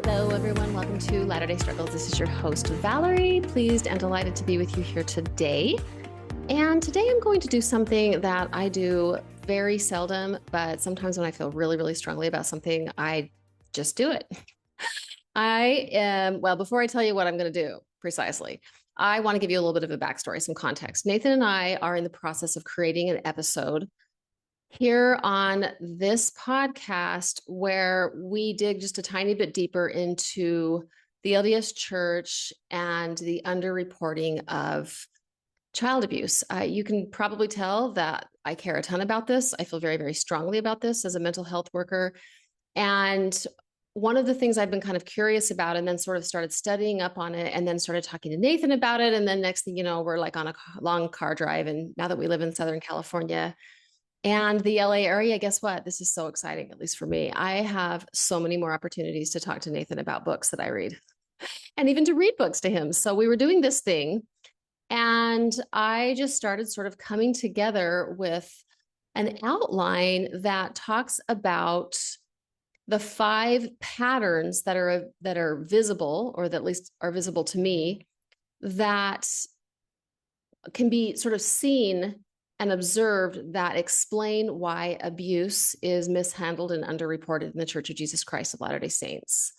Hello, everyone. Welcome to Latter-day Struggles. This is your host, Valerie. Pleased and delighted to be with you here today. And today I'm going to do something that I do very seldom, but sometimes when I feel really, really strongly about something, I just do it. Before I tell you what I'm going to do precisely, I want to give you a little bit of a backstory, some context. Nathan and I are in the process of creating an episode here on this podcast where we dig just a tiny bit deeper into the LDS church and the underreporting of child abuse. You can probably tell that I care a ton about this. I feel very, very strongly about this as a mental health worker. And one of the things I've been kind of curious about and then sort of started studying up on it and then started talking to Nathan about it. And then next thing you know, we're like on a long car drive. And now that we live in Southern California and the LA area, guess what? This is so exciting, at least for me. I have so many more opportunities to talk to Nathan about books that I read and even to read books to him. So we were doing this thing and I just started sort of coming together with an outline that talks about the 5 patterns that are visible, or that at least are visible to me, that can be sort of seen and observed that explain why abuse is mishandled and underreported in the Church of Jesus Christ of Latter-day Saints.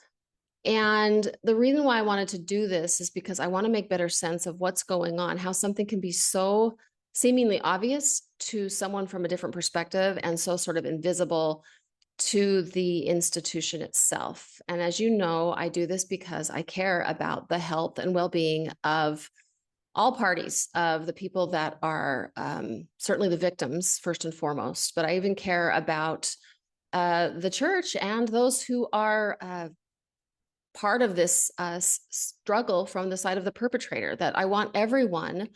And the reason why I wanted to do this is because I want to make better sense of what's going on, how something can be so seemingly obvious to someone from a different perspective and so sort of invisible to the institution itself. And as you know, I do this because I care about the health and well-being of all parties, of the people that are certainly the victims, first and foremost, but I even care about the church and those who are part of this struggle from the side of the perpetrator, that I want everyone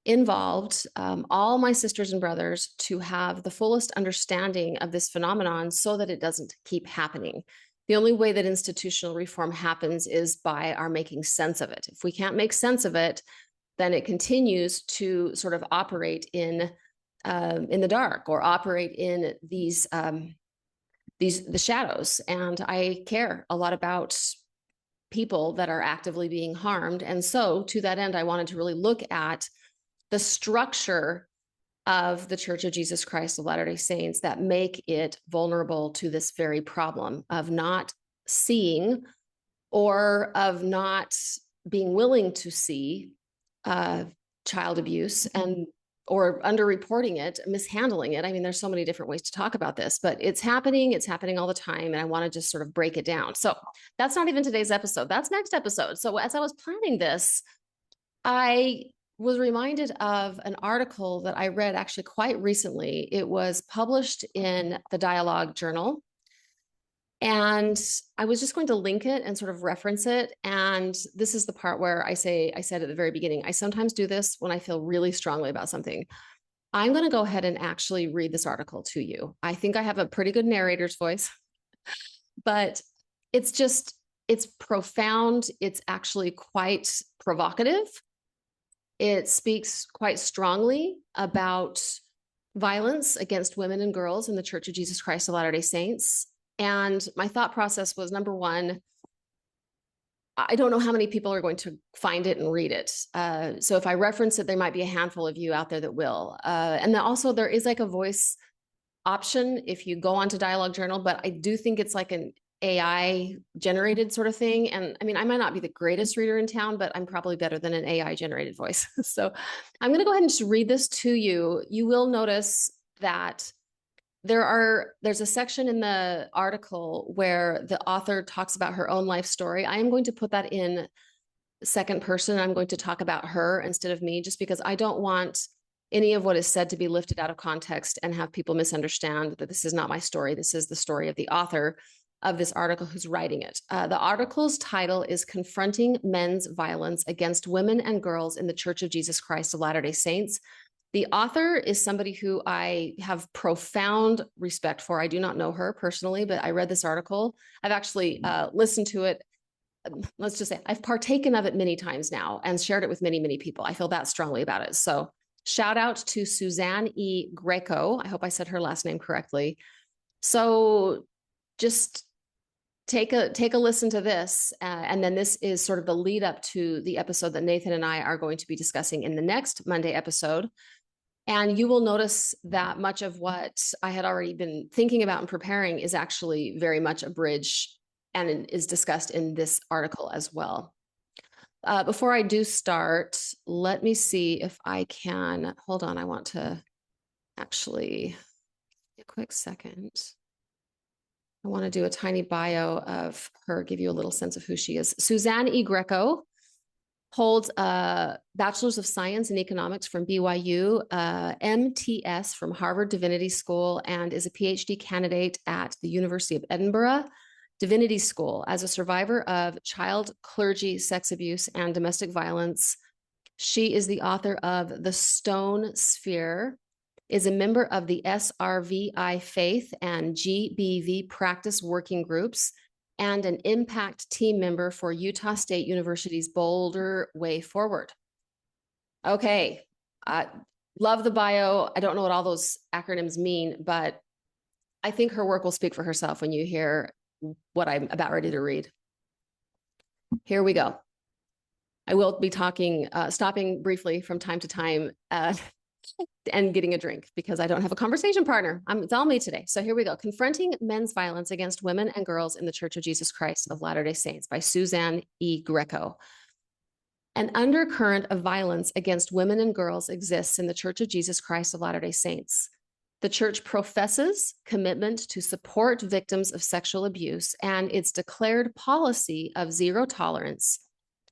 involved, all my sisters and brothers, to have the fullest understanding of this phenomenon so that it doesn't keep happening. The only way that institutional reform happens is by our making sense of it. If we can't make sense of it, then it continues to sort of operate in the dark, or operate in the shadows. And I care a lot about people that are actively being harmed. And so to that end, I wanted to really look at the structure of the Church of Jesus Christ of Latter-day Saints that make it vulnerable to this very problem of not seeing, or of not being willing to see child abuse, and or underreporting it, mishandling it. I mean, there's so many different ways to talk about this, but it's happening all the time. And I want to just sort of break it down. So that's not even today's episode. That's next episode. So as I was planning this, I was reminded of an article that I read actually quite recently. It was published in the Dialogue Journal. And I was just going to link it and sort of reference it. And this is the part where I said at the very beginning, I sometimes do this when I feel really strongly about something. I'm going to go ahead and actually read this article to you. I think I have a pretty good narrator's voice, but it's profound. It's actually quite provocative. It speaks quite strongly about violence against women and girls in the Church of Jesus Christ of Latter-day Saints. And my thought process was, number one, I don't know how many people are going to find it and read it. So if I reference it, there might be a handful of you out there that will. And then also there is like a voice option if you go onto Dialogue Journal, but I do think it's like an AI generated sort of thing. And I mean, I might not be the greatest reader in town, but I'm probably better than an AI generated voice. So I'm going to go ahead and just read this to you. You will notice that there's a section in the article where the author talks about her own life story. I am going to put that in second person. I'm going to talk about her instead of me, just because I don't want any of what is said to be lifted out of context and have people misunderstand that this is not my story. This is the story of the author of this article who's writing it. The article's title is Confronting Men's Violence Against Women and Girls in the Church of Jesus Christ of Latter-day Saints. The author is somebody who I have profound respect for. I do not know her personally, but I read this article. I've actually listened to it. Let's just say I've partaken of it many times now and shared it with many, many people. I feel that strongly about it. So Shout out to Suzanne E. Greco. I hope I said her last name correctly. So just take a listen to this. And then this is sort of the lead up to the episode that Nathan and I are going to be discussing in the next Monday episode. And you will notice that much of what I had already been thinking about and preparing is actually very much a bridge and is discussed in this article as well. Before I do start, let me see if I can, hold on, I want to actually, a quick second. I want to do a tiny bio of her, give you a little sense of who she is. Suzanne E. Greco holds a Bachelor's of Science in Economics from BYU, MTS from Harvard Divinity School, and is a PhD candidate at the University of Edinburgh Divinity School. As a survivor of child clergy sex abuse and domestic violence, she is the author of The Stone Sphere, is a member of the SRVI Faith and GBV Practice Working Groups, and an impact team member for Utah State University's Boulder Way Forward. Okay, love the bio. I don't know what all those acronyms mean, but I think her work will speak for herself when you hear what I'm about ready to read. Here we go. I will be talking, stopping briefly from time to time and getting a drink because I don't have a conversation partner. It's all me today. So here we go. Confronting Men's Violence Against Women and Girls in the Church of Jesus Christ of Latter-day Saints by Suzanne E. Greco. An undercurrent of violence against women and girls exists in the Church of Jesus Christ of Latter-day Saints. The church professes commitment to support victims of sexual abuse and its declared policy of zero tolerance,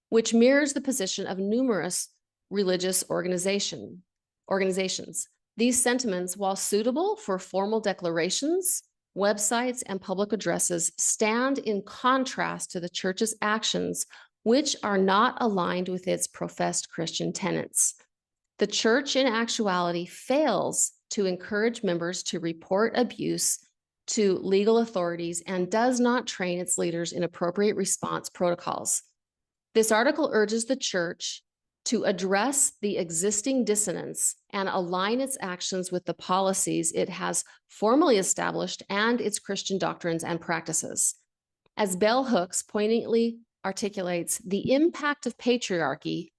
which mirrors the position of numerous religious organizations. These sentiments, while suitable for formal declarations, websites, and public addresses, stand in contrast to the church's actions, which are not aligned with its professed Christian tenets. The church, in actuality, fails to encourage members to report abuse to legal authorities and does not train its leaders in appropriate response protocols. This article urges the church to address the existing dissonance and align its actions with the policies it has formally established and its Christian doctrines and practices. As Bell Hooks poignantly articulates, the impact of patriarchy,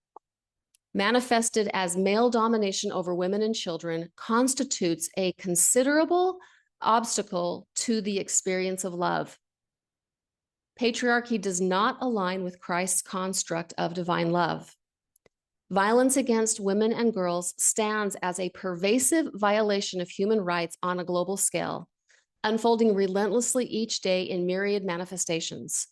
manifested as male domination over women and children, constitutes a considerable obstacle to the experience of love. Patriarchy does not align with Christ's construct of divine love. Violence against women and girls stands as a pervasive violation of human rights on a global scale, unfolding relentlessly each day in myriad manifestations.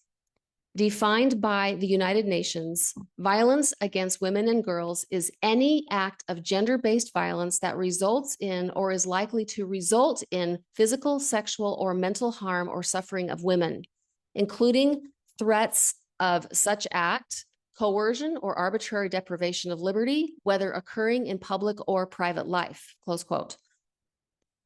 Defined by the United Nations, violence against women and girls is any act of gender-based violence that results in or is likely to result in physical, sexual, or mental harm or suffering of women, including threats of such act, coercion, or arbitrary deprivation of liberty, whether occurring in public or private life, close quote.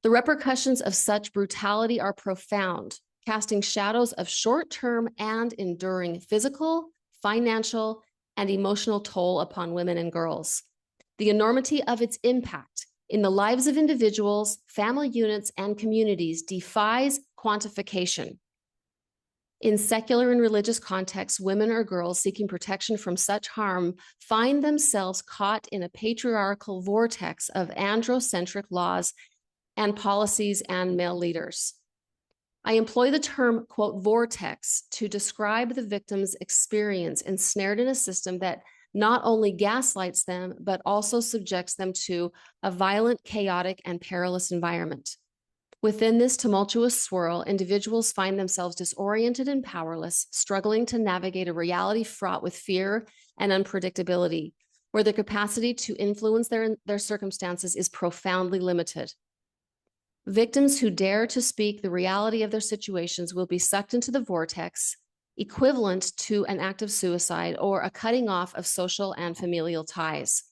The repercussions of such brutality are profound, casting shadows of short-term and enduring physical, financial, and emotional toll upon women and girls. The enormity of its impact in the lives of individuals, family units, and communities defies quantification. In secular and religious contexts, women or girls seeking protection from such harm find themselves caught in a patriarchal vortex of androcentric laws and policies and male leaders. I employ the term, quote, vortex to describe the victim's experience ensnared in a system that not only gaslights them, but also subjects them to a violent, chaotic, and perilous environment. Within this tumultuous swirl, individuals find themselves disoriented and powerless, struggling to navigate a reality fraught with fear and unpredictability, where their capacity to influence their circumstances is profoundly limited. Victims who dare to speak the reality of their situations will be sucked into the vortex, equivalent to an act of suicide or a cutting off of social and familial ties.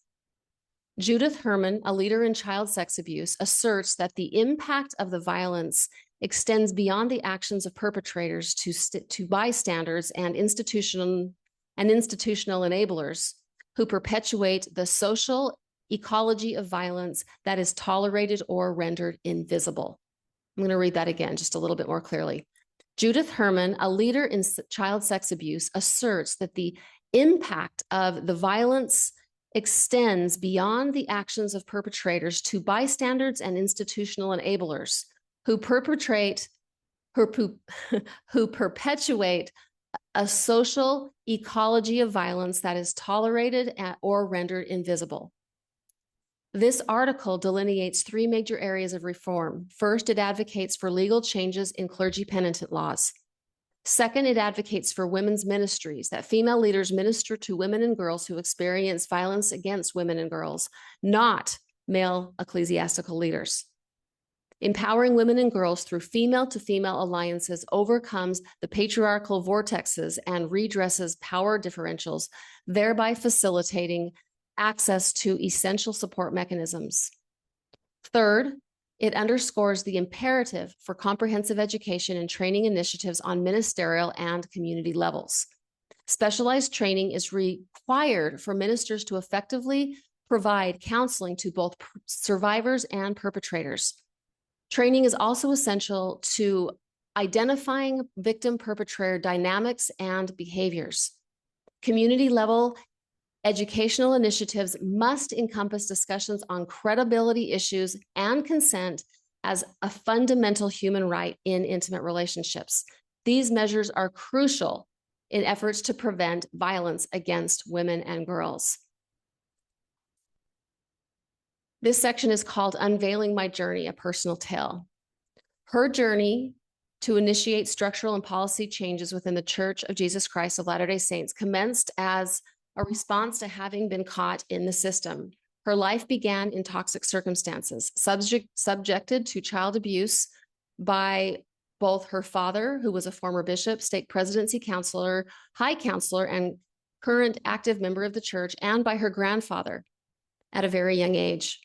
Judith Herman, a leader in child sex abuse, asserts that the impact of the violence extends beyond the actions of perpetrators to bystanders and institutional enablers who perpetuate the social ecology of violence that is tolerated or rendered invisible. I'm going to read that again just a little bit more clearly. Judith Herman, a leader in child sex abuse, asserts that the impact of the violence extends beyond the actions of perpetrators to bystanders and institutional enablers who perpetuate a social ecology of violence that is tolerated or rendered invisible. This article delineates three major areas of reform. First, it advocates for legal changes in clergy-penitent laws. Second, it advocates for women's ministries, that female leaders minister to women and girls who experience violence against women and girls, not male ecclesiastical leaders. Empowering women and girls through female-to-female alliances overcomes the patriarchal vortexes and redresses power differentials, thereby facilitating access to essential support mechanisms. Third, it underscores the imperative for comprehensive education and training initiatives on ministerial and community levels. Specialized training is required for ministers to effectively provide counseling to both survivors and perpetrators. Training is also essential to identifying victim-perpetrator dynamics and behaviors. Community-level educational initiatives must encompass discussions on credibility issues and consent as a fundamental human right in intimate relationships. These measures are crucial in efforts to prevent violence against women and girls. This section is called Unveiling My Journey, a Personal Tale. Her journey to initiate structural and policy changes within the Church of Jesus Christ of Latter-day Saints commenced as a response to having been caught in the system. Her life began in toxic circumstances, subjected to child abuse by both her father, who was a former bishop, state presidency counselor, high counselor, and current active member of the church, and by her grandfather at a very young age.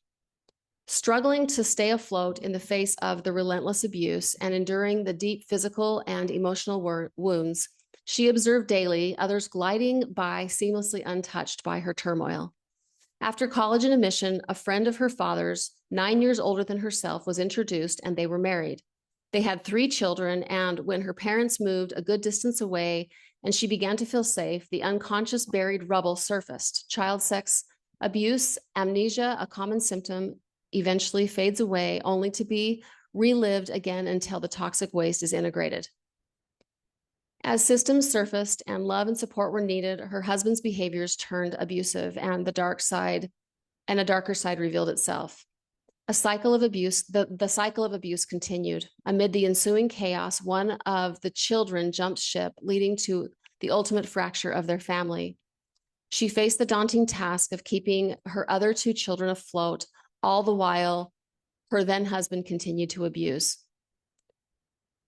Struggling to stay afloat in the face of the relentless abuse and enduring the deep physical and emotional wounds, she observed daily others gliding by seamlessly untouched by her turmoil. After college and admission, a friend of her father's, 9 years older than herself, was introduced and they were married. They had 3 children, and when her parents moved a good distance away and she began to feel safe, the unconscious buried rubble surfaced. Child sex abuse, amnesia, a common symptom, eventually fades away, only to be relived again until the toxic waste is integrated. As systems surfaced and love and support were needed, her husband's behaviors turned abusive, and a darker side revealed itself. A cycle of abuse, the cycle of abuse continued. Amid the ensuing chaos, one of the children jumped ship, leading to the ultimate fracture of their family. She faced the daunting task of keeping her other 2 children afloat, all the while her then husband continued to abuse.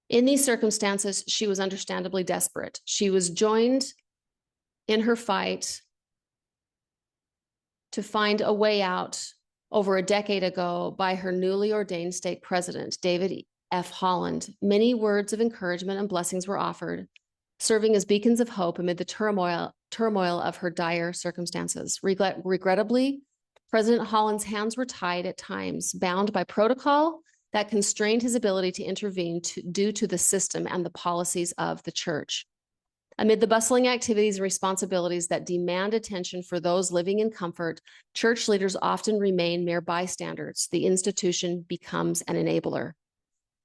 In these circumstances, she was understandably desperate. She was joined in her fight to find a way out over a decade ago by her newly ordained stake president, David F. Holland. Many words of encouragement and blessings were offered, serving as beacons of hope amid the turmoil of her dire circumstances. Regrettably, President Holland's hands were tied at times, bound by protocol that constrained his ability to intervene due to the system and the policies of the church. Amid the bustling activities and responsibilities that demand attention for those living in comfort, church leaders often remain mere bystanders. The institution becomes an enabler.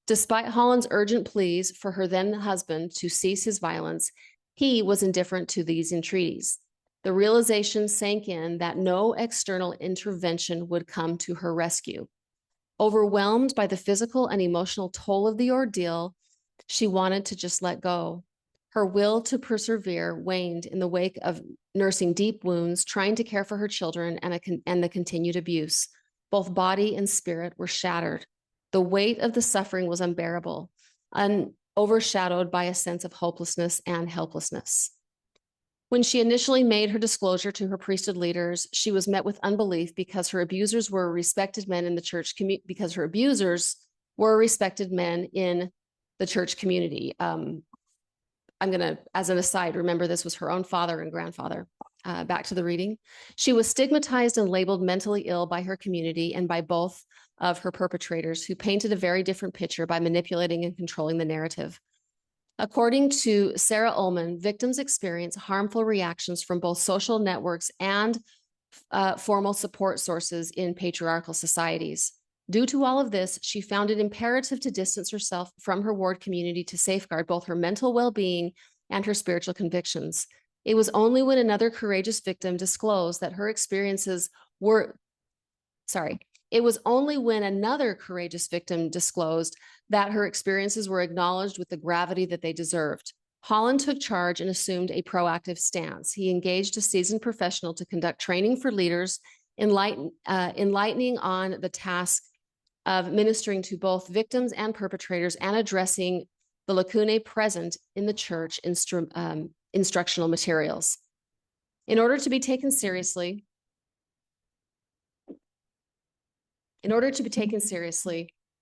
Despite Holland's urgent pleas for her then husband to cease his violence, he was indifferent to these entreaties. The realization sank in that no external intervention would come to her rescue. Overwhelmed by the physical and emotional toll of the ordeal, she wanted to just let go. Her will to persevere waned in the wake of nursing deep wounds, trying to care for her children, and the continued abuse. Both body and spirit were shattered. The weight of the suffering was unbearable, overshadowed by a sense of hopelessness and helplessness. When she initially made her disclosure to her priesthood leaders, she was met with unbelief because her abusers were respected men in the church community. I'm going to, as an aside, remember this was her own father and grandfather. back to the reading. She was stigmatized and labeled mentally ill by her community and by both of her perpetrators, who painted a very different picture by manipulating and controlling the narrative. According to Sarah Ullman, victims experience harmful reactions from both social networks and formal support sources in patriarchal societies. Due to all of this, she found it imperative to distance herself from her ward community to safeguard both her mental well-being and her spiritual convictions. It was only when another courageous victim disclosed that her experiences were, it was only when another courageous victim disclosed that her experiences were acknowledged with the gravity that they deserved. Holland took charge and assumed a proactive stance. He engaged a seasoned professional to conduct training for leaders, enlightening on the task of ministering to both victims and perpetrators and addressing the lacunae present in the church instructional materials. In order to be taken seriously,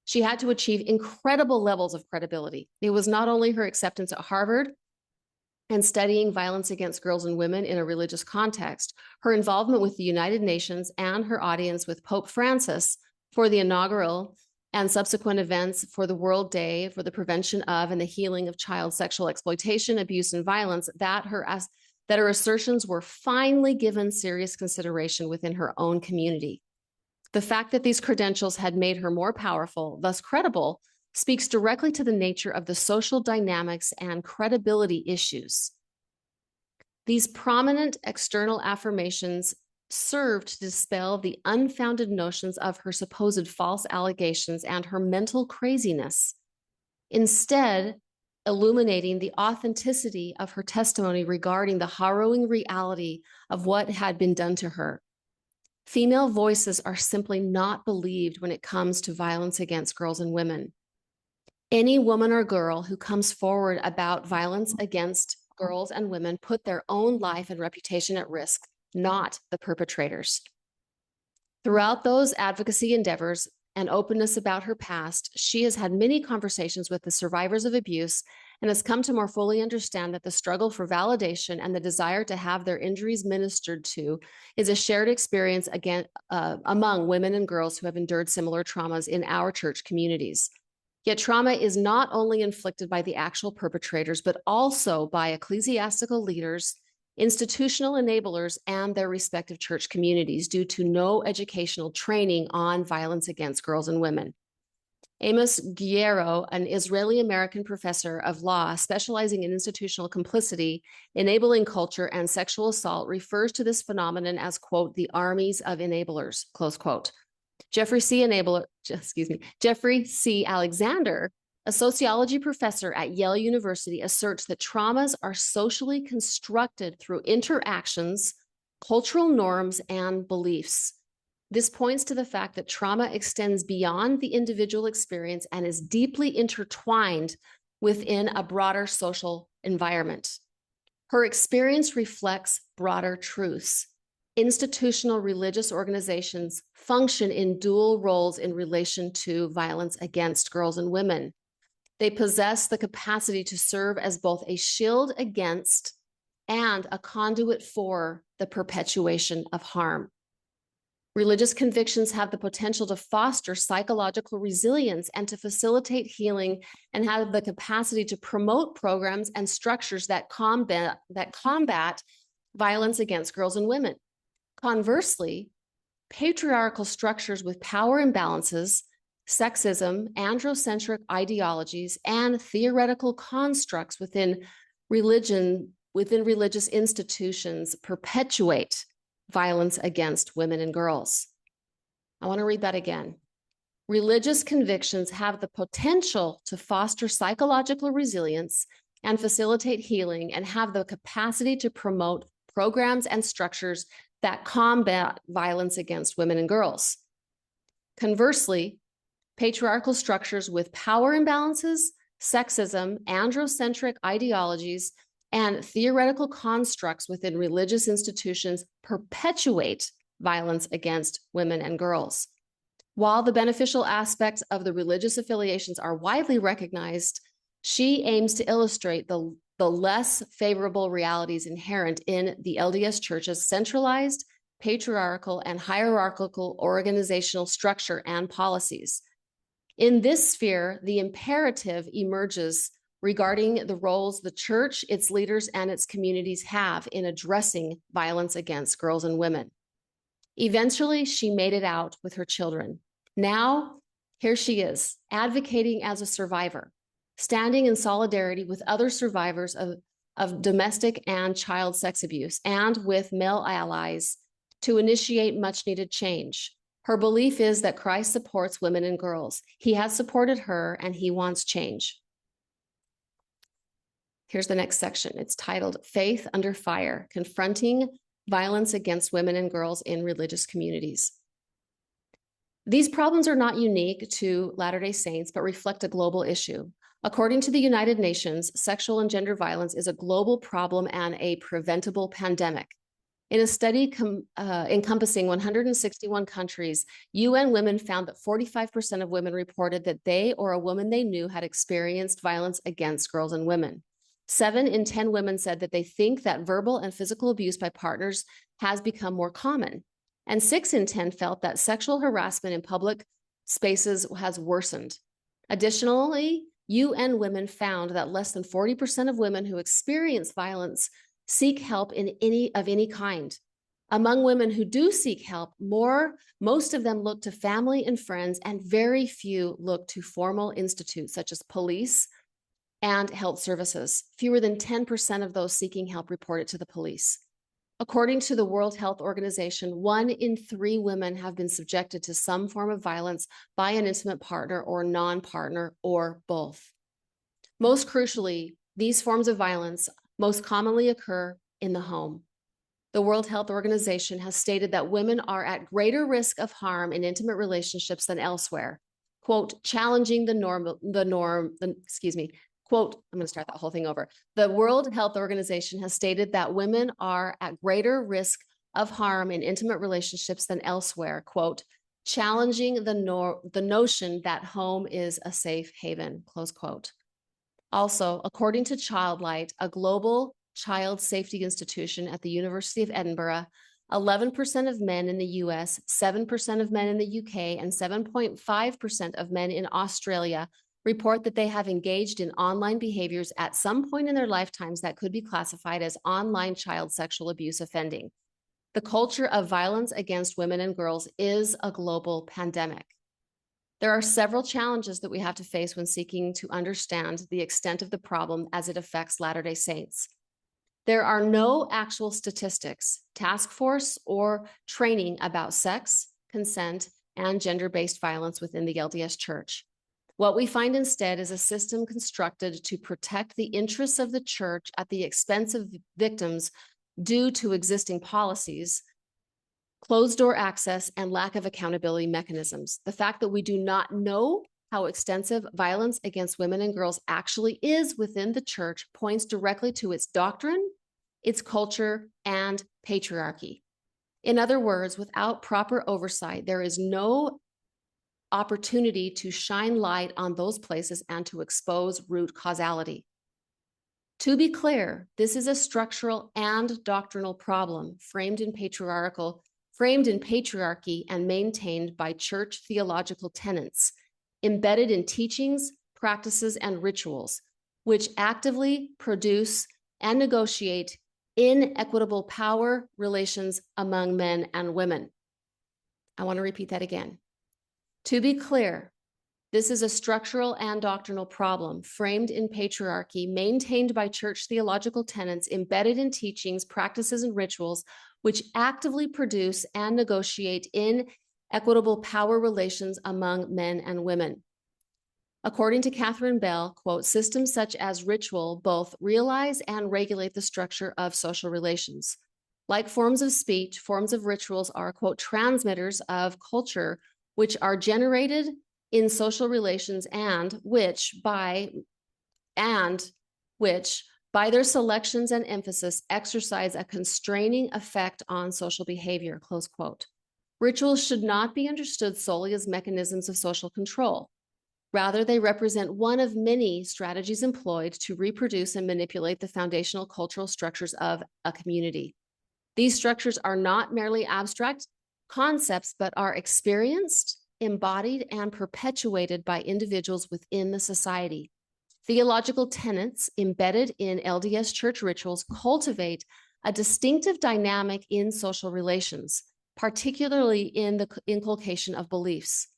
she had to achieve incredible levels of credibility. It was not only her acceptance at Harvard and studying violence against girls and women in a religious context, her involvement with the United Nations and her audience with Pope Francis for the inaugural and subsequent events for the World Day for the Prevention of and the Healing of Child Sexual Exploitation, Abuse, and Violence, that her assertions were finally given serious consideration within her own community. The fact that these credentials had made her more powerful, thus credible, speaks directly to the nature of the social dynamics and credibility issues. These prominent external affirmations served to dispel the unfounded notions of her supposed false allegations and her mental craziness, instead illuminating the authenticity of her testimony regarding the harrowing reality of what had been done to her. Female voices are simply not believed when it comes to violence against girls and women. Any woman or girl who comes forward about violence against girls and women put their own life and reputation at risk, not the perpetrators. Throughout those advocacy endeavors and openness about her past, she has had many conversations with the survivors of abuse and has come to more fully understand that the struggle for validation and the desire to have their injuries ministered to is a shared experience among women and girls who have endured similar traumas in our church communities. Yet trauma is not only inflicted by the actual perpetrators, but also by ecclesiastical leaders, institutional enablers, and their respective church communities due to no educational training on violence against girls and women. Amos Guerrero, an Israeli-American professor of law specializing in institutional complicity, enabling culture, and sexual assault, refers to this phenomenon as, quote, the armies of enablers, close quote. Jeffrey C. Alexander, a sociology professor at Yale University, asserts that traumas are socially constructed through interactions, cultural norms, and beliefs. This points to the fact that trauma extends beyond the individual experience and is deeply intertwined within a broader social environment. Her experience reflects broader truths. Institutional religious organizations function in dual roles in relation to violence against girls and women. They possess the capacity to serve as both a shield against and a conduit for the perpetuation of harm. Religious convictions have the potential to foster psychological resilience and to facilitate healing, and have the capacity to promote programs and structures that combat violence against girls and women. Conversely, patriarchal structures with power imbalances, sexism, androcentric ideologies, and theoretical constructs within religious institutions perpetuate violence against women and girls. I want to read that again. Religious convictions have the potential to foster psychological resilience and facilitate healing, and have the capacity to promote programs and structures that combat violence against women and girls. Conversely, patriarchal structures with power imbalances, sexism, androcentric ideologies, and theoretical constructs within religious institutions perpetuate violence against women and girls. While the beneficial aspects of the religious affiliations are widely recognized, she aims to illustrate the the less favorable realities inherent in the LDS Church's centralized, patriarchal, and hierarchical organizational structure and policies. In this sphere, the imperative emerges regarding the roles the church, its leaders, and its communities have in addressing violence against girls and women. Eventually, she made it out with her children. Now, here she is, advocating as a survivor, standing in solidarity with other survivors of domestic and child sex abuse, and with male allies to initiate much-needed change. Her belief is that Christ supports women and girls. He has supported her, and he wants change. Here's the next section. It's titled Faith Under Fire, Confronting Violence Against Women and Girls in Religious Communities. These problems are not unique to Latter-day Saints, but reflect a global issue. According to the United Nations, sexual and gender violence is a global problem and a preventable pandemic. In a study encompassing 161 countries, UN Women found that 45% of women reported that they or a woman they knew had experienced violence against girls and women. 7 in 10 women said that they think that verbal and physical abuse by partners has become more common. And 6 in 10 felt that sexual harassment in public spaces has worsened. Additionally, UN Women found that less than 40% of women who experience violence seek help in any kind. Among women who do seek help, most of them look to family and friends, and very few look to formal institutes such as police and health services. Fewer than 10% of those seeking help report it to the police. According to the World Health Organization, 1 in 3 women have been subjected to some form of violence by an intimate partner or non-partner or both. Most crucially, these forms of violence most commonly occur in the home. The World Health Organization has stated that women are at greater risk of harm in intimate relationships than elsewhere. Quote, challenging quote, I'm going to start that whole thing over. The World Health Organization has stated that women are at greater risk of harm in intimate relationships than elsewhere. Quote, challenging the notion that home is a safe haven, close quote. Also, according to Childlight, a global child safety institution at the University of Edinburgh, 11% of men in the US, 7% of men in the UK, and 7.5% of men in Australia report that they have engaged in online behaviors at some point in their lifetimes that could be classified as online child sexual abuse offending. The culture of violence against women and girls is a global pandemic. There are several challenges that we have to face when seeking to understand the extent of the problem as it affects Latter-day Saints. There are no actual statistics, task force, or training about sex, consent, and gender-based violence within the LDS Church. What we find instead is a system constructed to protect the interests of the church at the expense of victims due to existing policies, closed-door access, and lack of accountability mechanisms. The fact that we do not know how extensive violence against women and girls actually is within the church points directly to its doctrine, its culture, and patriarchy. In other words, without proper oversight, there is no opportunity to shine light on those places and to expose root causality. To be clear, this is a structural and doctrinal problem framed in patriarchy and maintained by church theological tenets, embedded in teachings, practices, and rituals, which actively produce and negotiate inequitable power relations among men and women. I want to repeat that again. To be clear, this is a structural and doctrinal problem framed in patriarchy, maintained by church theological tenets, embedded in teachings, practices, and rituals, which actively produce and negotiate inequitable power relations among men and women. According to Catherine Bell, quote, systems such as ritual both realize and regulate the structure of social relations. Like forms of speech, forms of rituals are, quote, transmitters of culture, which are generated in social relations and which by their selections and emphasis exercise a constraining effect on social behavior, close quote. Rituals should not be understood solely as mechanisms of social control. Rather, they represent one of many strategies employed to reproduce and manipulate the foundational cultural structures of a community. These structures are not merely abstract concepts, but are experienced, embodied, and perpetuated by individuals within the society. Theological tenets embedded in LDS church rituals cultivate a distinctive dynamic in social relations, particularly in the inculcation of beliefs.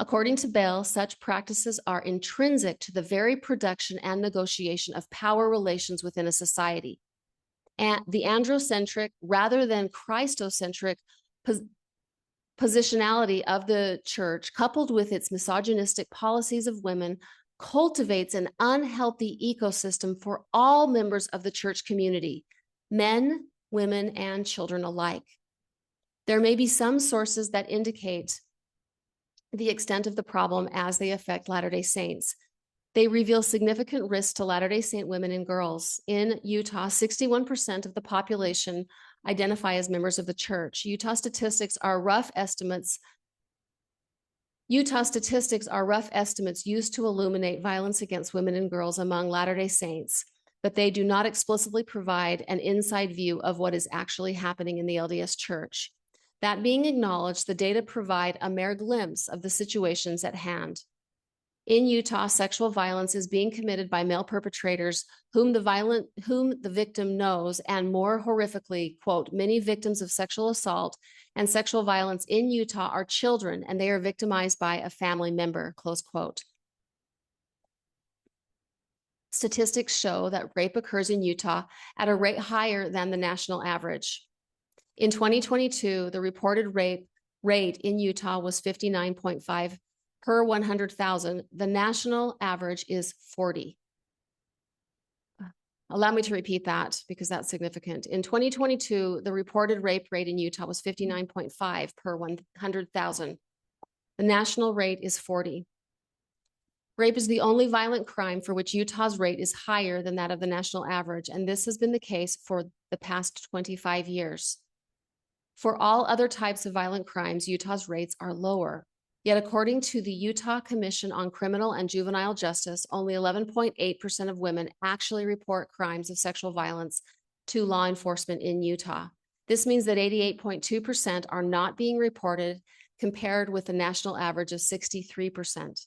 According to Bell, such practices are intrinsic to the very production and negotiation of power relations within a society. And the androcentric, rather than Christocentric positionality of the church, coupled with its misogynistic policies of women, cultivates an unhealthy ecosystem for all members of the church community, men, women, and children alike. There may be some sources that indicate the extent of the problem as they affect Latter-day Saints. They reveal significant risks to Latter-day Saint women and girls. In Utah, 61% of the population identify as members of the church. Utah statistics are rough estimates used to illuminate violence against women and girls among Latter-day Saints, but they do not explicitly provide an inside view of what is actually happening in the LDS church. That being acknowledged, the data provide a mere glimpse of the situations at hand. In Utah, sexual violence is being committed by male perpetrators whom the victim knows, and more horrifically, quote, many victims of sexual assault and sexual violence in Utah are children, and they are victimized by a family member, close quote. Statistics show that rape occurs in Utah at a rate higher than the national average. In 2022, the reported rape rate in Utah was 59.5 per 100,000. The national average is 40. Allow me to repeat that because that's significant. In 2022, the reported rape rate in Utah was 59.5 per 100,000. The national rate is 40. Rape is the only violent crime for which Utah's rate is higher than that of the national average, and this has been the case for the past 25 years. For all other types of violent crimes, Utah's rates are lower. Yet according to the Utah Commission on Criminal and Juvenile Justice, only 11.8% of women actually report crimes of sexual violence to law enforcement in Utah. This means that 88.2% are not being reported, compared with the national average of 63%.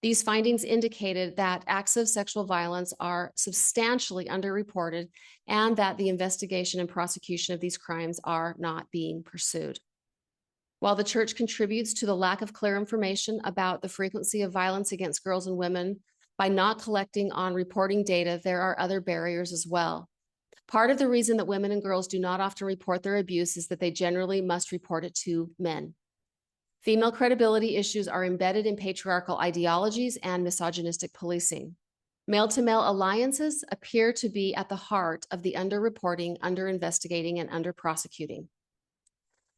These findings indicated that acts of sexual violence are substantially underreported and that the investigation and prosecution of these crimes are not being pursued. While the church contributes to the lack of clear information about the frequency of violence against girls and women by not collecting on reporting data, there are other barriers as well. Part of the reason that women and girls do not often report their abuse is that they generally must report it to men. Female credibility issues are embedded in patriarchal ideologies and misogynistic policing. Male-to-male alliances appear to be at the heart of the underreporting, underinvestigating, and underprosecuting.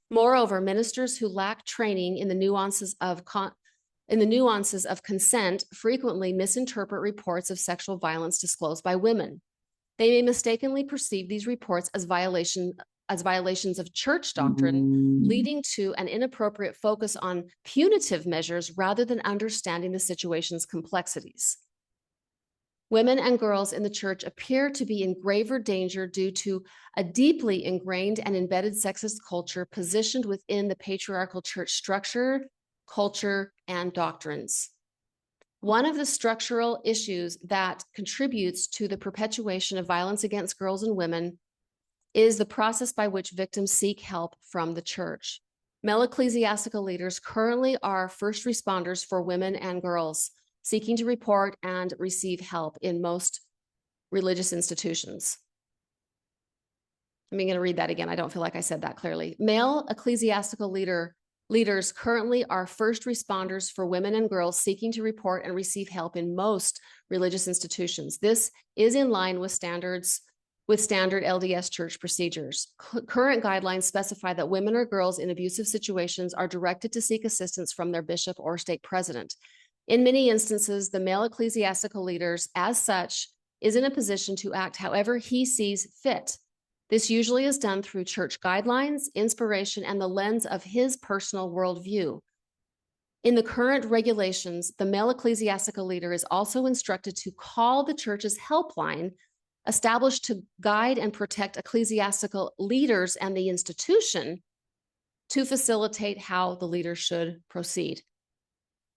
Moreover, ministers who lack training in the nuances of consent frequently misinterpret reports of sexual violence disclosed by women. They may mistakenly perceive these reports as violations of church doctrine, leading to an inappropriate focus on punitive measures rather than understanding the situation's complexities. Women and girls in the church appear to be in graver danger due to a deeply ingrained and embedded sexist culture positioned within the patriarchal church structure, culture, and doctrines. One of the structural issues that contributes to the perpetuation of violence against girls and women is the process by which victims seek help from the church. Male ecclesiastical leaders currently are first responders for women and girls seeking to report and receive help in most religious institutions. I'm going to read that again. I don't feel like I said that clearly. Male ecclesiastical leaders currently are first responders for women and girls seeking to report and receive help in most religious institutions. This is in line with standard LDS church procedures. Current guidelines specify that women or girls in abusive situations are directed to seek assistance from their bishop or stake president. In many instances, the male ecclesiastical leaders, as such, is in a position to act however he sees fit. This usually is done through church guidelines, inspiration, and the lens of his personal worldview. In the current regulations, the male ecclesiastical leader is also instructed to call the church's helpline, established to guide and protect ecclesiastical leaders and the institution, to facilitate how the leader should proceed.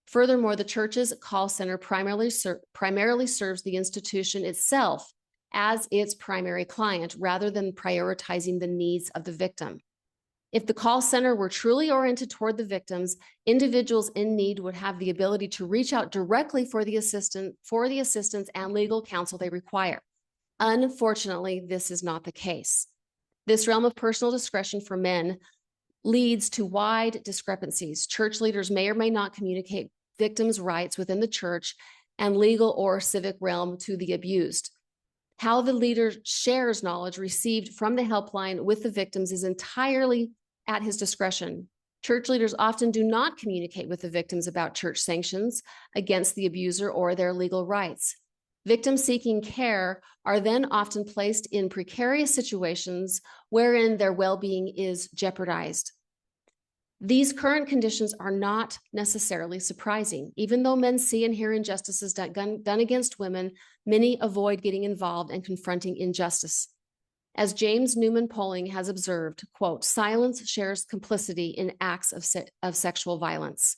Furthermore, the church's call center primarily serves the institution itself as its primary client, rather than prioritizing the needs of the victim. If the call center were truly oriented toward the victims, individuals in need would have the ability to reach out directly for the assistance and legal counsel they require. Unfortunately, this is not the case. This realm of personal discretion for men leads to wide discrepancies. Church leaders may or may not communicate victims' rights within the church and legal or civic realm to the abused. How the leader shares knowledge received from the helpline with the victims is entirely at his discretion. Church leaders often do not communicate with the victims about church sanctions against the abuser or their legal rights. Victims seeking care are then often placed in precarious situations wherein their well-being is jeopardized. These current conditions are not necessarily surprising. Even though men see and hear injustices done against women, many avoid getting involved and confronting injustice. As James Newman Poling has observed, quote, "Silence shares complicity in acts of sexual violence,"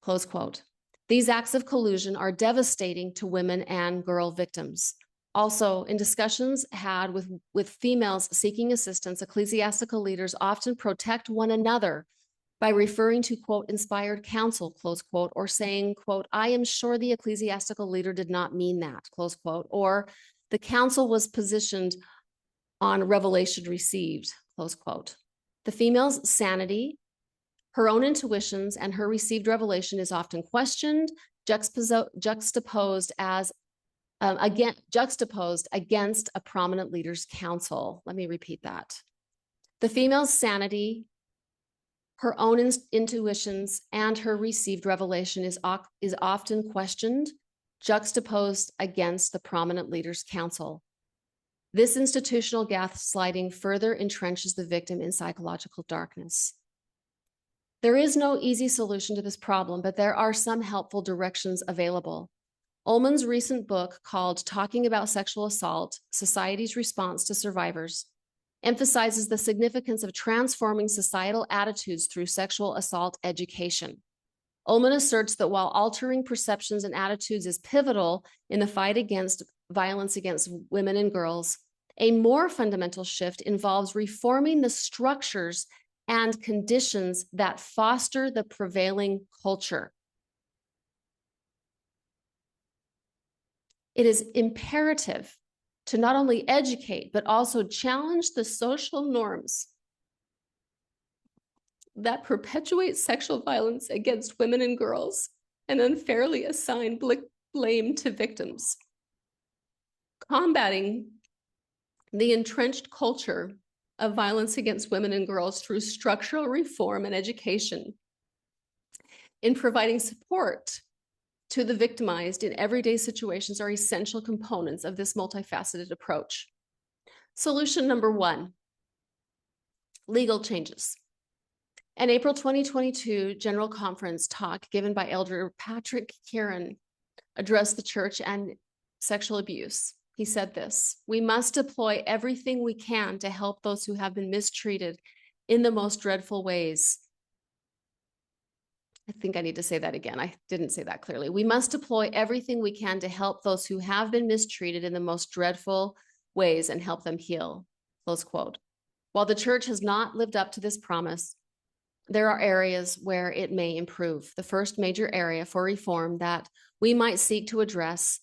close quote. These acts of collusion are devastating to women and girl victims. Also, in discussions had with females seeking assistance, ecclesiastical leaders often protect one another by referring to, quote, "inspired counsel," close quote, or saying, quote, "I am sure the ecclesiastical leader did not mean that," close quote, or "the counsel was positioned on revelation received," close quote. The female's sanity, her own intuitions, and her received revelation is often questioned, juxtaposed against a prominent leader's counsel. Let me repeat that. The female's sanity, her own intuitions, and her received revelation is often questioned, juxtaposed against the prominent leader's counsel. This institutional gaslighting further entrenches the victim in psychological darkness. There is no easy solution to this problem, but there are some helpful directions available. Ullman's recent book called Talking About Sexual Assault, Society's Response to Survivors, emphasizes the significance of transforming societal attitudes through sexual assault education. Ullman asserts that while altering perceptions and attitudes is pivotal in the fight against violence against women and girls, a more fundamental shift involves reforming the structures and conditions that foster the prevailing culture. It is imperative to not only educate, but also challenge the social norms that perpetuate sexual violence against women and girls and unfairly assign blame to victims. Combating the entrenched culture of violence against women and girls through structural reform and education, in providing support to the victimized in everyday situations, are essential components of this multifaceted approach. Solution number one, legal changes. An April 2022 General Conference talk given by Elder Patrick Kieran addressed the church and sexual abuse. He said this: "We must deploy everything we can to help those who have been mistreated in the most dreadful ways." I think I need to say that again. I didn't say that clearly. "We must deploy everything we can to help those who have been mistreated in the most dreadful ways and help them heal." Close quote. While the church has not lived up to this promise, there are areas where it may improve. The first major area for reform that we might seek to address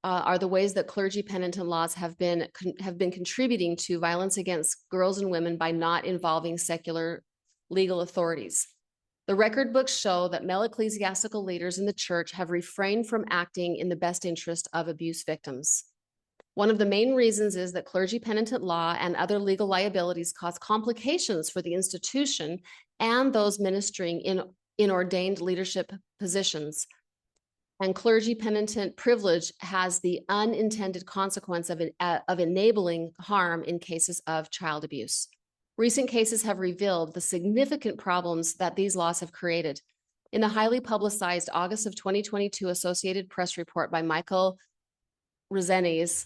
are the ways that clergy-penitent laws have been contributing to violence against girls and women by not involving secular legal authorities. The record books show that male ecclesiastical leaders in the church have refrained from acting in the best interest of abuse victims. One of the main reasons is that clergy-penitent law and other legal liabilities cause complications for the institution and those ministering in ordained leadership positions. and clergy-penitent privilege has the unintended consequence of enabling harm in cases of child abuse. Recent cases have revealed the significant problems that these laws have created. In the highly publicized August of 2022 Associated Press report by Michael Rezenes,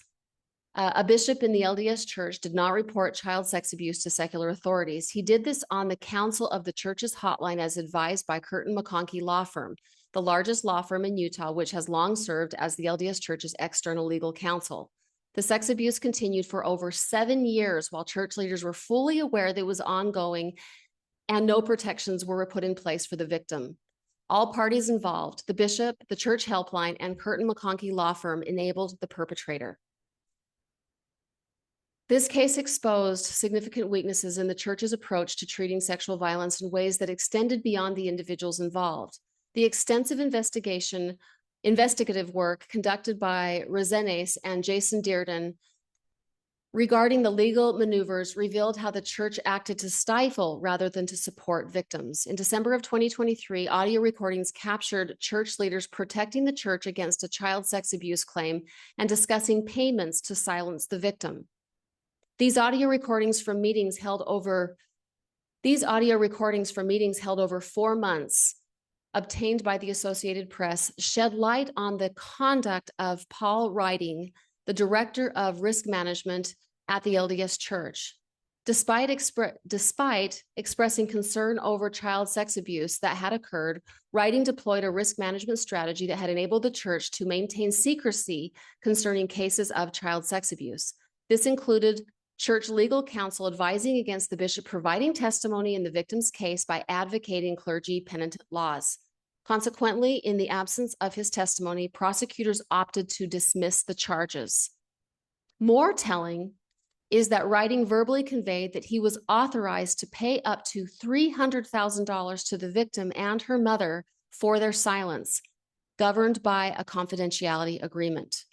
a bishop in the LDS church did not report child sex abuse to secular authorities. He did this on the counsel of the church's hotline as advised by Curtin McConkie Law Firm, the largest law firm in Utah, which has long served as the LDS church's external legal counsel. The sex abuse continued for over 7 years while church leaders were fully aware that it was ongoing and no protections were put in place for the victim. All parties involved, the bishop, the church helpline, and Curtin McConkie Law Firm, enabled the perpetrator. This case exposed significant weaknesses in the church's approach to treating sexual violence in ways that extended beyond the individuals involved. The extensive investigative work conducted by Rezenes and Jason Dearden regarding the legal maneuvers revealed how the church acted to stifle rather than to support victims. In December of 2023, audio recordings captured church leaders protecting the church against a child sex abuse claim and discussing payments to silence the victim. These audio recordings from meetings held over 4 months, obtained by the Associated Press, shed light on the conduct of Paul Riding, the director of risk management at the LDS Church. Despite expressing concern over child sex abuse that had occurred, Riding deployed a risk management strategy that had enabled the church to maintain secrecy concerning cases of child sex abuse. This included church legal counsel advising against the bishop providing testimony in the victim's case by advocating clergy-penitent laws. Consequently, in the absence of his testimony, prosecutors opted to dismiss the charges. More telling is that Riding verbally conveyed that he was authorized to pay up to $300,000 to the victim and her mother for their silence, governed by a confidentiality agreement.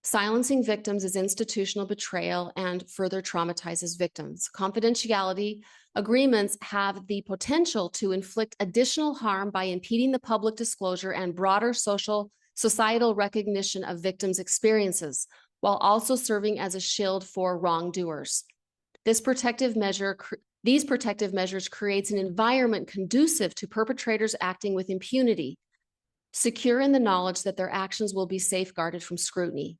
Silencing victims is institutional betrayal and further traumatizes victims. Confidentiality agreements have the potential to inflict additional harm by impeding the public disclosure and broader societal recognition of victims' experiences, while also serving as a shield for wrongdoers. These protective measures creates an environment conducive to perpetrators acting with impunity, secure in the knowledge that their actions will be safeguarded from scrutiny.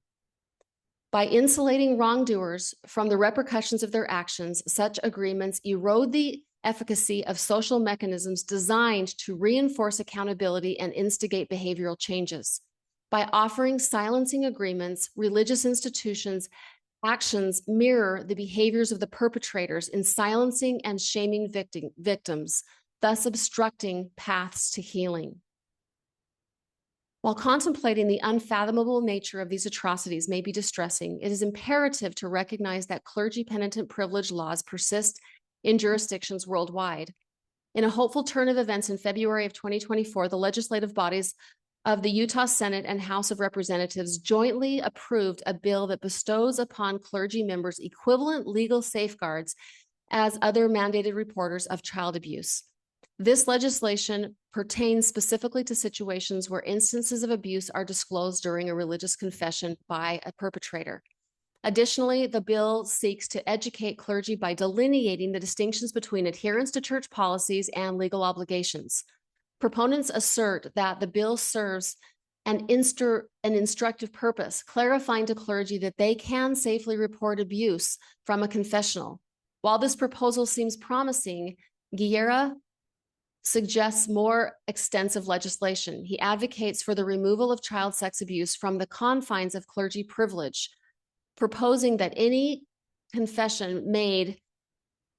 By insulating wrongdoers from the repercussions of their actions, such agreements erode the efficacy of social mechanisms designed to reinforce accountability and instigate behavioral changes. By offering silencing agreements, religious institutions' actions mirror the behaviors of the perpetrators in silencing and shaming victims, thus obstructing paths to healing. While contemplating the unfathomable nature of these atrocities may be distressing, it is imperative to recognize that clergy-penitent privilege laws persist in jurisdictions worldwide. In a hopeful turn of events in February of 2024, the legislative bodies of the Utah Senate and House of Representatives jointly approved a bill that bestows upon clergy members equivalent legal safeguards as other mandated reporters of child abuse. This legislation pertains specifically to situations where instances of abuse are disclosed during a religious confession by a perpetrator. Additionally, the bill seeks to educate clergy by delineating the distinctions between adherence to church policies and legal obligations. Proponents assert that the bill serves an instructive purpose, clarifying to clergy that they can safely report abuse from a confessional. While this proposal seems promising, Guerra suggests more extensive legislation. He advocates for the removal of child sex abuse from the confines of clergy privilege, proposing that any confession made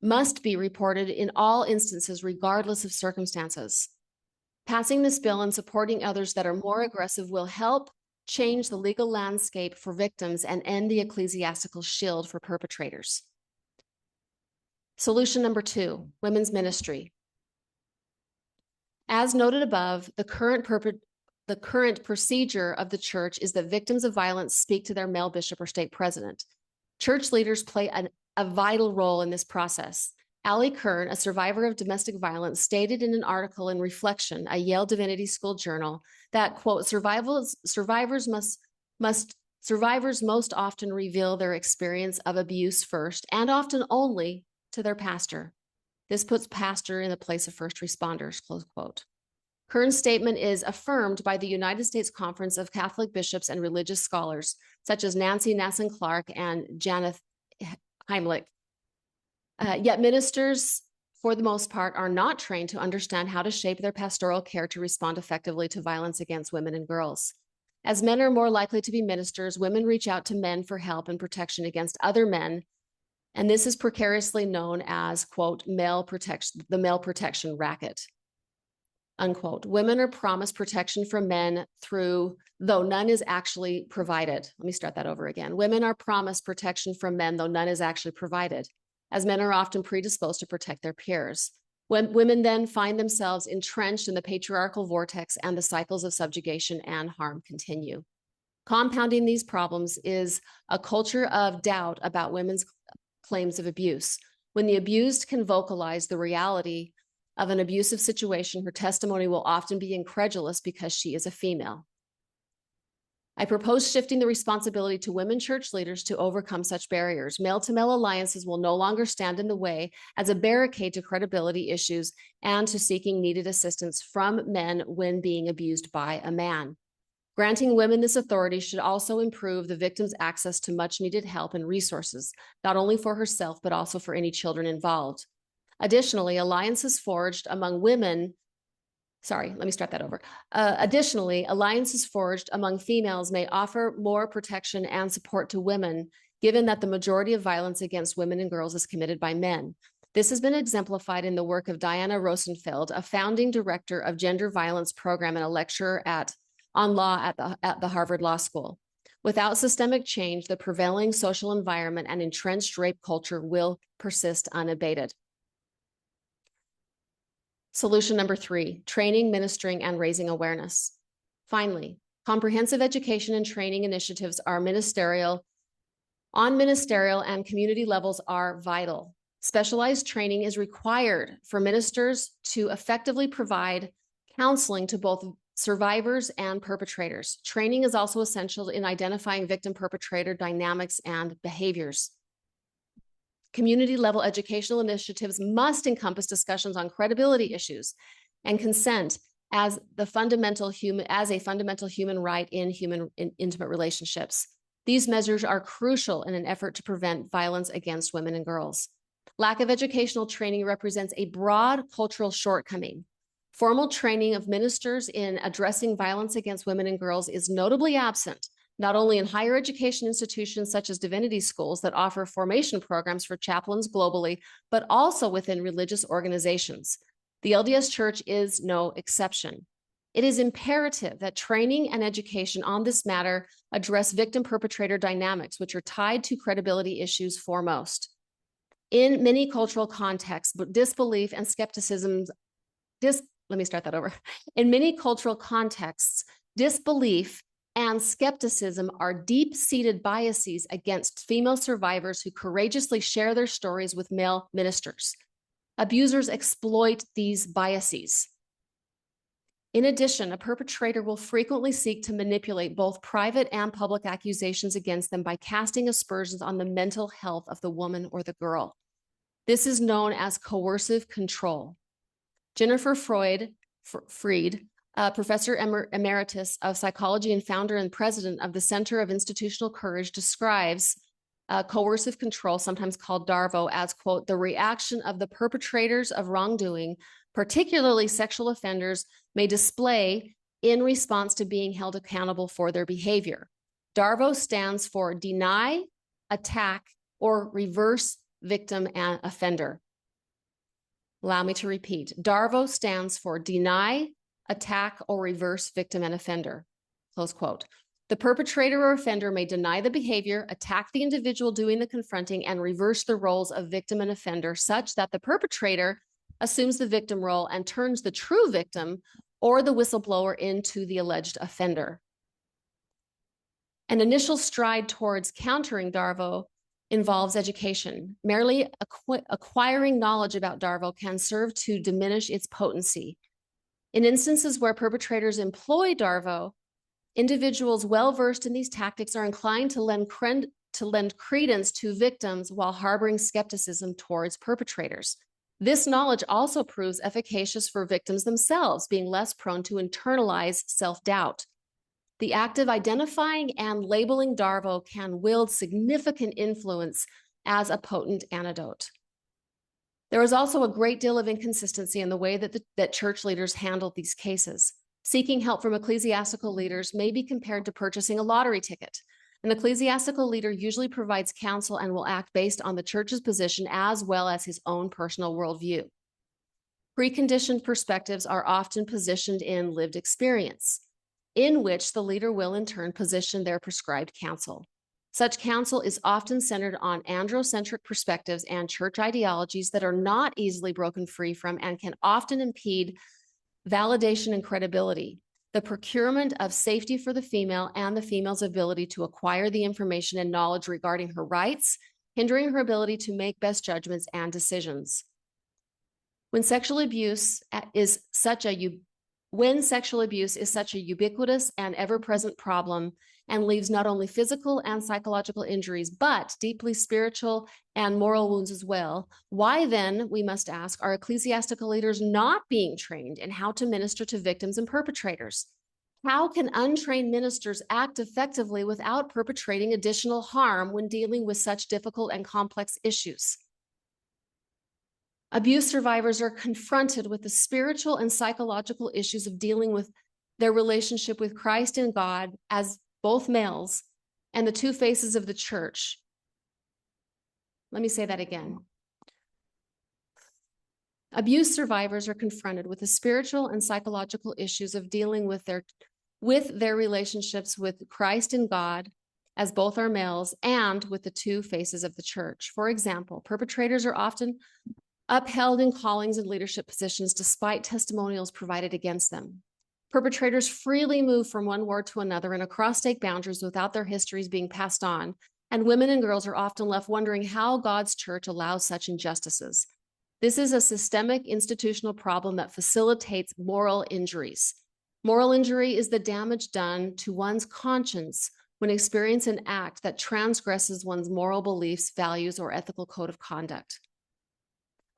must be reported in all instances, regardless of circumstances. Passing this bill and supporting others that are more aggressive will help change the legal landscape for victims and end the ecclesiastical shield for perpetrators. Solution number 2, women's ministry. As noted above, the current procedure of the church is that victims of violence speak to their male bishop or stake president. Church leaders play a vital role in this process. Allie Kern, a survivor of domestic violence, stated in an article in Reflection, a Yale Divinity School journal, that, quote, survivors most often reveal their experience of abuse first and often only to their pastor. This puts pastor in the place of first responders, close quote. Kern's statement is affirmed by the United States Conference of Catholic Bishops and Religious Scholars, such as Nancy Nassen-Clark and Janet Heimlich. Yet ministers, for the most part, are not trained to understand how to shape their pastoral care to respond effectively to violence against women and girls. As men are more likely to be ministers, women reach out to men for help and protection against other men, and this is precariously known as, quote, the male protection racket, unquote. Women are promised protection from men though none is actually provided. Let me start that over again. Women are promised protection from men, though none is actually provided, as men are often predisposed to protect their peers. When women then find themselves entrenched in the patriarchal vortex, and the cycles of subjugation and harm continue. Compounding these problems is a culture of doubt about women's claims of abuse. When the abused can vocalize the reality of an abusive situation, her testimony will often be incredulous because she is a female. I propose shifting the responsibility to women church leaders to overcome such barriers. Male-to-male alliances will no longer stand in the way as a barricade to credibility issues and to seeking needed assistance from men when being abused by a man. Granting women this authority should also improve the victim's access to much-needed help and resources, not only for herself, but also for any children involved. Additionally, alliances forged among females may offer more protection and support to women, given that the majority of violence against women and girls is committed by men. This has been exemplified in the work of Diana Rosenfeld, a founding director of Gender Violence Program and a lecturer on law at the Harvard Law School. Without systemic change, the prevailing social environment and entrenched rape culture will persist unabated. Solution number 3, training, ministering, and raising awareness. Finally, comprehensive education and training initiatives on ministerial and community levels are vital. Specialized training is required for ministers to effectively provide counseling to both survivors and perpetrators. Training is also essential in identifying victim-perpetrator dynamics and behaviors. Community-level educational initiatives must encompass discussions on credibility issues and consent as a fundamental human right in intimate relationships. These measures are crucial in an effort to prevent violence against women and girls. Lack of educational training represents a broad cultural shortcoming. Formal training of ministers in addressing violence against women and girls is notably absent, not only in higher education institutions such as divinity schools that offer formation programs for chaplains globally, but also within religious organizations. The LDS Church is no exception. It is imperative that training and education on this matter address victim-perpetrator dynamics, which are tied to credibility issues foremost. In many cultural contexts, disbelief and skepticism, In many cultural contexts, disbelief and skepticism are deep-seated biases against female survivors who courageously share their stories with male ministers. Abusers exploit these biases. In addition, a perpetrator will frequently seek to manipulate both private and public accusations against them by casting aspersions on the mental health of the woman or the girl. This is known as coercive control. Jennifer Freed, Professor Emeritus of Psychology and founder and president of the Center of Institutional Courage, describes coercive control, sometimes called DARVO, as, quote, the reaction of the perpetrators of wrongdoing, particularly sexual offenders, may display in response to being held accountable for their behavior. DARVO stands for deny, attack, or reverse victim and offender. Allow me to repeat. DARVO stands for deny, attack, or reverse victim and offender, close quote. The perpetrator or offender may deny the behavior, attack the individual doing the confronting, and reverse the roles of victim and offender such that the perpetrator assumes the victim role and turns the true victim or the whistleblower into the alleged offender. An initial stride towards countering DARVO involves education. Merely acquiring knowledge about Darvo can serve to diminish its potency. In instances where perpetrators employ Darvo, individuals well-versed in these tactics are inclined to lend credence to victims while harboring skepticism towards perpetrators. This knowledge also proves efficacious for victims themselves, being less prone to internalize self-doubt. The act of identifying and labeling Darvo can wield significant influence as a potent antidote. There is also a great deal of inconsistency in the way that church leaders handle these cases. Seeking help from ecclesiastical leaders may be compared to purchasing a lottery ticket. An ecclesiastical leader usually provides counsel and will act based on the church's position as well as his own personal worldview. Preconditioned perspectives are often positioned in lived experience, in which the leader will in turn position their prescribed counsel. Such counsel is often centered on androcentric perspectives and church ideologies that are not easily broken free from and can often impede validation and credibility, the procurement of safety for the female and the female's ability to acquire the information and knowledge regarding her rights, hindering her ability to make best judgments and decisions. When sexual abuse is such a ubiquitous and ever-present problem and leaves not only physical and psychological injuries, but deeply spiritual and moral wounds as well, why then, we must ask, are ecclesiastical leaders not being trained in how to minister to victims and perpetrators? How can untrained ministers act effectively without perpetrating additional harm when dealing with such difficult and complex issues? Abuse survivors are confronted with the spiritual and psychological issues of dealing with their relationship with Christ and God as both males and the two faces of the church. Let me say that again. Abuse survivors are confronted with the spiritual and psychological issues of dealing with their relationships with Christ and God as both are males and with the two faces of the church. For example, perpetrators are often upheld in callings and leadership positions despite testimonials provided against them. Perpetrators freely move from one ward to another and across state boundaries without their histories being passed on, and women and girls are often left wondering how God's church allows such injustices. This is a systemic institutional problem that facilitates moral injuries. Moral injury is the damage done to one's conscience when experiencing an act that transgresses one's moral beliefs, values, or ethical code of conduct.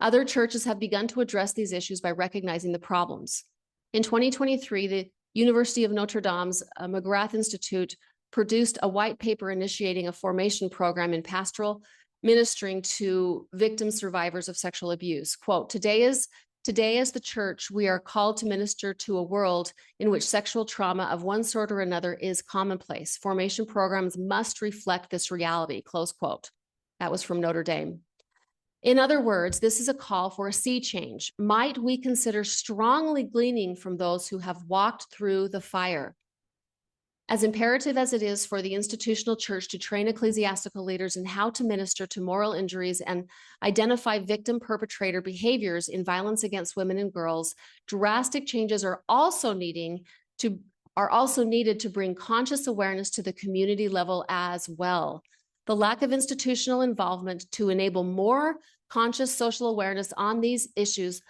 Other churches have begun to address these issues by recognizing the problems. In 2023, the University of Notre Dame's McGrath Institute produced a white paper initiating a formation program in pastoral ministering to victim survivors of sexual abuse. Quote, today as the church, we are called to minister to a world in which sexual trauma of one sort or another is commonplace. Formation programs must reflect this reality, close quote. That was from Notre Dame. In other words, this is a call for a sea change. Might we consider strongly gleaning from those who have walked through the fire? As imperative as it is for the institutional church to train ecclesiastical leaders in how to minister to moral injuries and identify victim-perpetrator behaviors in violence against women and girls, drastic changes are also needed to bring conscious awareness to the community level as well. The lack of institutional involvement to enable more conscious social awareness on these issues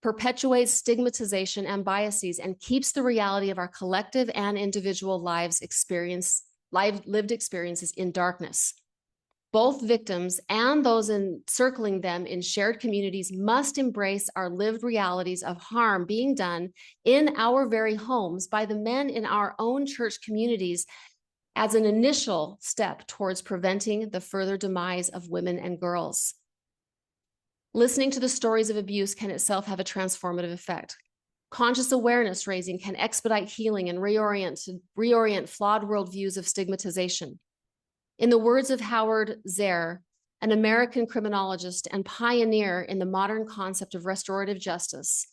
perpetuates stigmatization and biases and keeps the reality of our collective and individual lived experiences in darkness. Both victims and those encircling them in shared communities must embrace our lived realities of harm being done in our very homes by the men in our own church communities as an initial step towards preventing the further demise of women and girls. Listening to the stories of abuse can itself have a transformative effect. Conscious awareness raising can expedite healing and reorient flawed worldviews of stigmatization. In the words of Howard Zehr, an American criminologist and pioneer in the modern concept of restorative justice,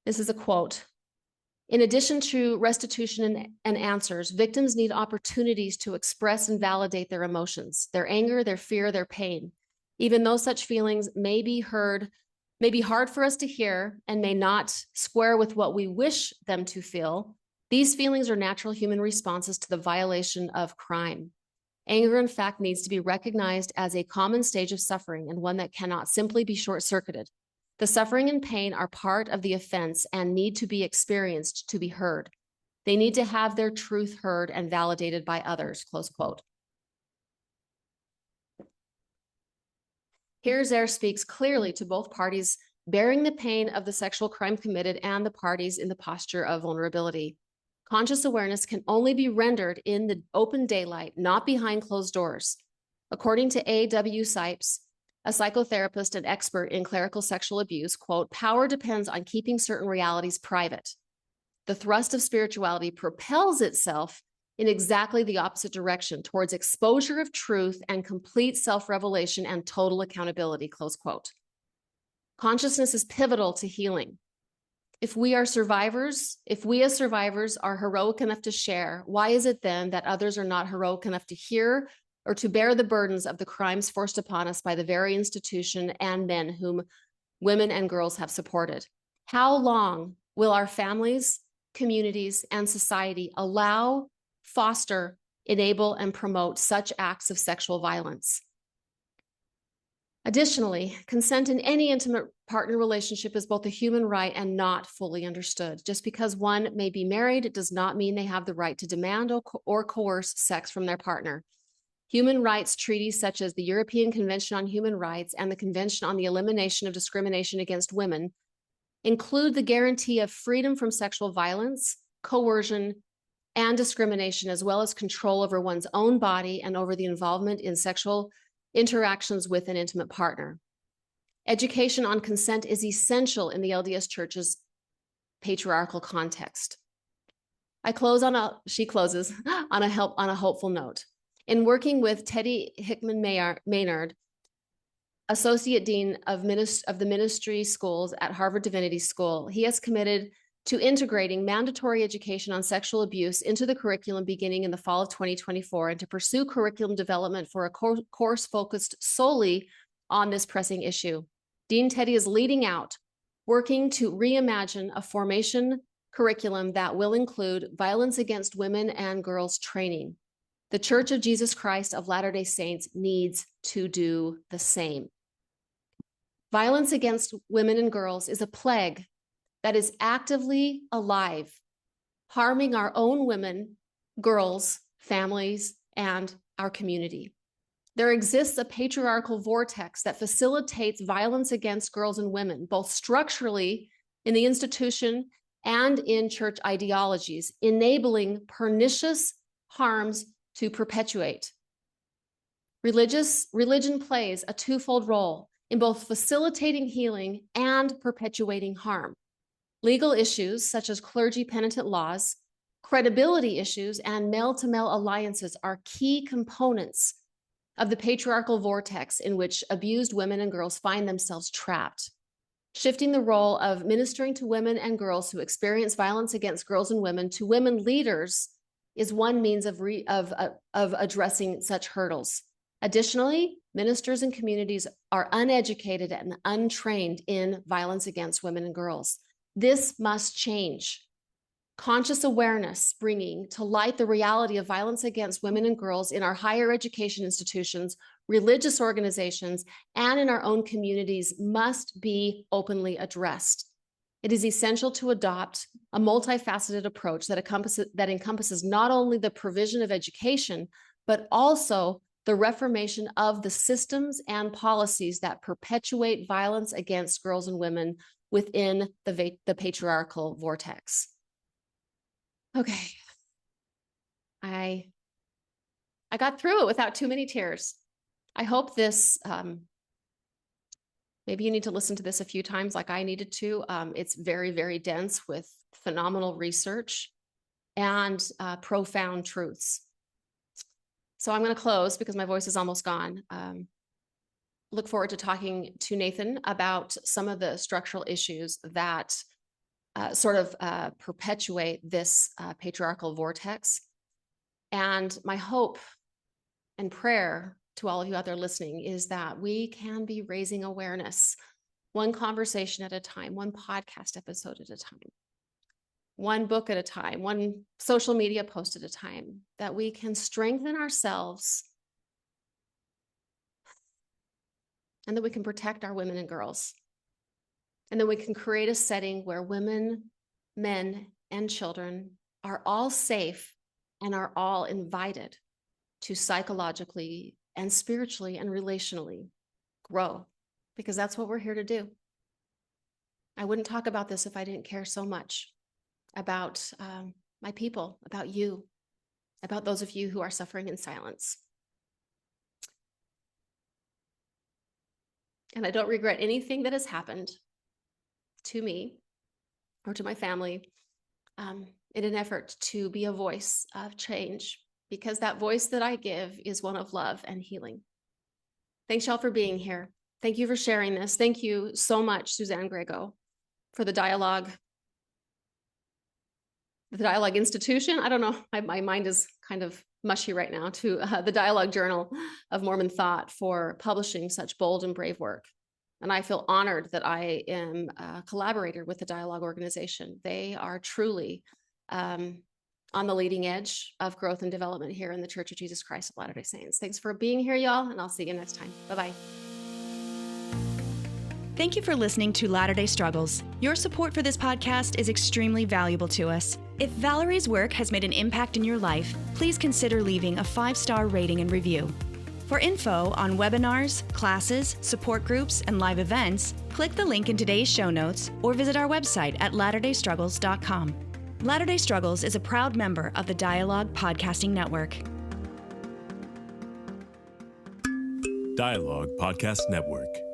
this is a quote, "In addition to restitution and answers, victims need opportunities to express and validate their emotions, their anger, their fear, their pain. Even though such feelings may be hard for us to hear and may not square with what we wish them to feel, these feelings are natural human responses to the violation of crime. Anger, in fact, needs to be recognized as a common stage of suffering and one that cannot simply be short-circuited. The suffering and pain are part of the offense and need to be experienced to be heard. They need to have their truth heard and validated by others, close quote. Here, Zare speaks clearly to both parties bearing the pain of the sexual crime committed and the parties in the posture of vulnerability. Conscious awareness can only be rendered in the open daylight, not behind closed doors. According to A.W. Sipes, a psychotherapist and expert in clerical sexual abuse, quote, power depends on keeping certain realities private. The thrust of spirituality propels itself in exactly the opposite direction, towards exposure of truth and complete self-revelation and total accountability, close quote. Consciousness is pivotal to healing. If we as survivors are heroic enough to share, why is it then that others are not heroic enough to hear or to bear the burdens of the crimes forced upon us by the very institution and men whom women and girls have supported? How long will our families, communities, and society allow, foster, enable, and promote such acts of sexual violence? Additionally, consent in any intimate partner relationship is both a human right and not fully understood. Just because one may be married, it does not mean they have the right to demand or coerce sex from their partner. Human rights treaties such as the European Convention on Human Rights and the Convention on the Elimination of Discrimination Against Women include the guarantee of freedom from sexual violence, coercion, and discrimination, as well as control over one's own body and over the involvement in sexual interactions with an intimate partner. Education on consent is essential in the LDS Church's patriarchal context. She closes on a hopeful note. In working with Teddy Hickman Maynard, Associate Dean of the Ministry Schools at Harvard Divinity School, he has committed to integrating mandatory education on sexual abuse into the curriculum beginning in the fall of 2024 and to pursue curriculum development for a course focused solely on this pressing issue. Dean Teddy is leading out, working to reimagine a formation curriculum that will include violence against women and girls training. The Church of Jesus Christ of Latter-day Saints needs to do the same. Violence against women and girls is a plague that is actively alive, harming our own women, girls, families, and our community. There exists a patriarchal vortex that facilitates violence against girls and women, both structurally in the institution and in church ideologies, enabling pernicious harms to perpetuate. Religion plays a twofold role in both facilitating healing and perpetuating harm. Legal issues such as clergy-penitent laws, credibility issues, and male-to-male alliances are key components of the patriarchal vortex in which abused women and girls find themselves trapped. Shifting the role of ministering to women and girls who experience violence against girls and women to women leaders is one means of addressing such hurdles. Additionally, ministers and communities are uneducated and untrained in violence against women and girls. This must change. Conscious awareness, bringing to light the reality of violence against women and girls in our higher education institutions, religious organizations, and in our own communities must be openly addressed. It is essential to adopt a multifaceted approach that encompasses not only the provision of education, but also the reformation of the systems and policies that perpetuate violence against girls and women within the patriarchal vortex. Okay, I got through it without too many tears. I hope this, maybe you need to listen to this a few times like I needed to. It's very, very dense with phenomenal research and profound truths. So I'm going to close because my voice is almost gone. Look forward to talking to Nathan about some of the structural issues that perpetuate this patriarchal vortex. And my hope and prayer to all of you out there listening is that we can be raising awareness, one conversation at a time, one podcast episode at a time, one book at a time, one social media post at a time, that we can strengthen ourselves and that we can protect our women and girls. And then we can create a setting where women, men, and children are all safe and are all invited to psychologically and spiritually and relationally grow, because that's what we're here to do. I wouldn't talk about this if I didn't care so much about my people, about you, about those of you who are suffering in silence. And I don't regret anything that has happened to me or to my family in an effort to be a voice of change, because that voice that I give is one of love and healing. Thanks, y'all, for being here. Thank you for sharing this. Thank you so much, Suzanne Greco, for the dialogue institution. I don't know, my mind is kind of mushy right now, to the Dialogue Journal of Mormon Thought for publishing such bold and brave work. And I feel honored that I am a collaborator with the Dialogue organization. They are truly on the leading edge of growth and development here in the Church of Jesus Christ of Latter-day Saints. Thanks for being here, y'all, and I'll see you next time. Bye-bye. Thank you for listening to Latter-day Struggles. Your support for this podcast is extremely valuable to us. If Valerie's work has made an impact in your life, please consider leaving a 5-star rating and review. For info on webinars, classes, support groups, and live events, click the link in today's show notes or visit our website at latterdaystruggles.com. Latter-day Struggles is a proud member of the Dialogue Podcasting Network. Dialogue Podcast Network.